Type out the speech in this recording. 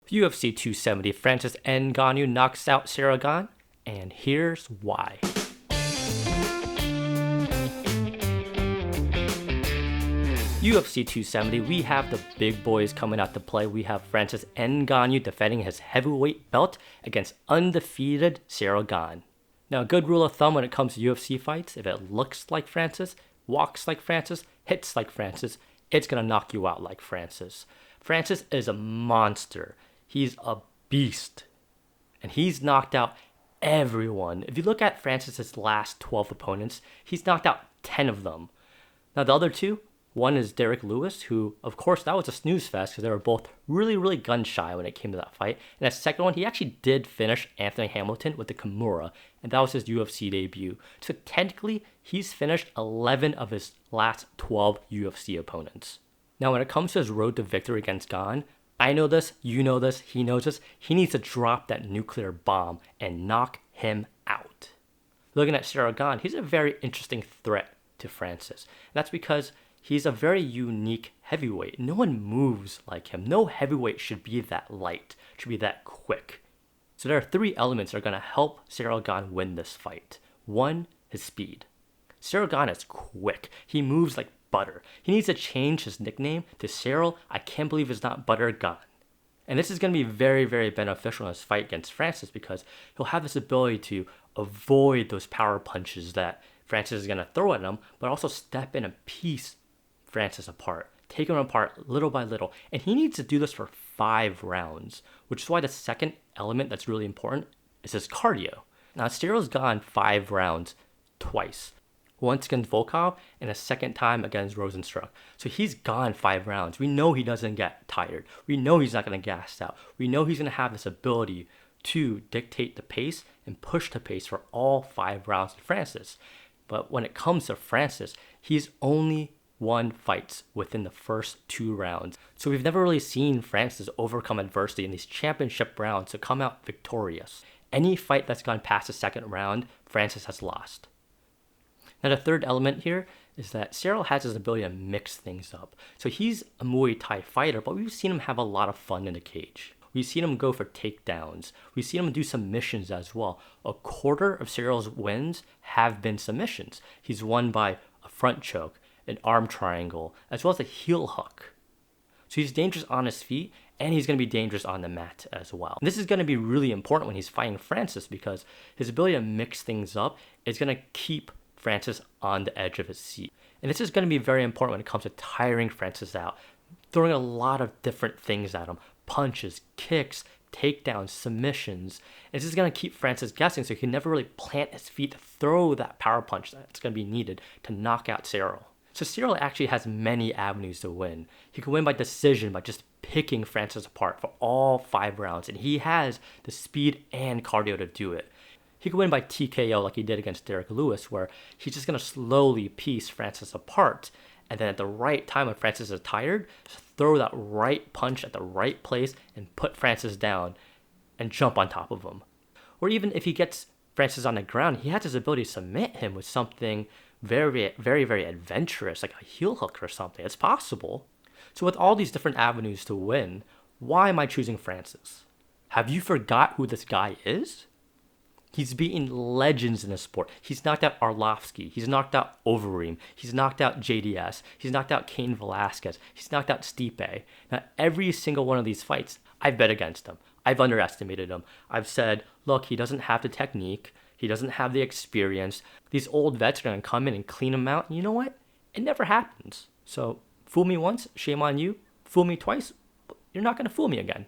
UFC 270, Francis Ngannou knocks out Ciryl Gane, and here's why. UFC 270, we have the big boys coming out to play. We have Francis Ngannou defending his heavyweight belt against undefeated Ciryl Gane. Now, a good rule of thumb when it comes to UFC fights, if it looks like Francis, walks like Francis, hits like Francis, it's going to knock you out like Francis. Francis is a monster. He's a beast. And he's knocked out everyone. If you look at Francis's last 12 opponents, he's knocked out 10 of them. Now, the other two, one is Derek Lewis, who, of course, that was a snooze fest because they were both really gun shy when it came to that fight. And that second one, he actually did finish Anthony Hamilton with the Kimura, and that was his UFC debut. So technically, he's finished 11 of his last 12 UFC opponents. Now, when it comes to his road to victory against Gane, I know this, you know this, he knows this. He needs to drop that nuclear bomb and knock him out. Looking at Ciryl Gane, he's a very interesting threat to Francis. And that's because he's a very unique heavyweight. No one moves like him. No heavyweight should be that light, should be that quick. So there are three elements that are going to help Ciryl Gane win this fight. One, his speed. Ciryl Gane is quick. He moves like butter. He needs to change his nickname to Ciryl, I can't believe it's not Butter Gane. And this is going to be very beneficial in his fight against Francis because he'll have this ability to avoid those power punches that Francis is going to throw at him, but also step in and piece Francis apart, take him apart little by little. And he needs to do this for 5 rounds, which is why the second element that's really important is his cardio. Now, Cyryl's gone 5 rounds twice. Once against Volkov and a second time against Rosenstruck. So he's gone 5 rounds. We know he doesn't get tired. We know he's not going to gas out. We know he's going to have this ability to dictate the pace and push the pace for all 5 rounds of Francis. But when it comes to Francis, he's only won fights within the first 2 rounds. So we've never really seen Francis overcome adversity in these championship rounds to come out victorious. Any fight that's gone past the second round, Francis has lost. Now, the third element here is that Ciryl has his ability to mix things up. So he's a Muay Thai fighter, but we've seen him have a lot of fun in the cage. We've seen him go for takedowns. We've seen him do submissions as well. A quarter of Cyryl's wins have been submissions. He's won by a front choke, an arm triangle, as well as a heel hook. So he's dangerous on his feet, and he's going to be dangerous on the mat as well. And this is going to be really important when he's fighting Francis because his ability to mix things up is going to keep Francis on the edge of his seat. And this is going to be very important when it comes to tiring Francis out, throwing a lot of different things at him, punches, kicks, takedowns, submissions. And this is going to keep Francis guessing so he can never really plant his feet to throw that power punch that's going to be needed to knock out Ciryl. So Ciryl actually has many avenues to win. He can win by decision by just picking Francis apart for all 5 rounds, and he has the speed and cardio to do it. He could win by TKO like he did against Derek Lewis, where he's just going to slowly piece Francis apart. And then at the right time when Francis is tired, just throw that right punch at the right place and put Francis down and jump on top of him. Or even if he gets Francis on the ground, he has his ability to submit him with something very adventurous, like a heel hook or something. It's possible. So with all these different avenues to win, why am I choosing Francis? Have you forgot who this guy is? He's beaten legends in the sport. He's knocked out Arlovsky. He's knocked out Overeem. He's knocked out JDS. He's knocked out Cain Velasquez. He's knocked out Stipe. Now, every single one of these fights, I've bet against him. I've underestimated him. I've said, look, he doesn't have the technique. He doesn't have the experience. These old vets are going to come in and clean him out. And you know what? It never happens. So, fool me once, shame on you. Fool me twice, you're not going to fool me again.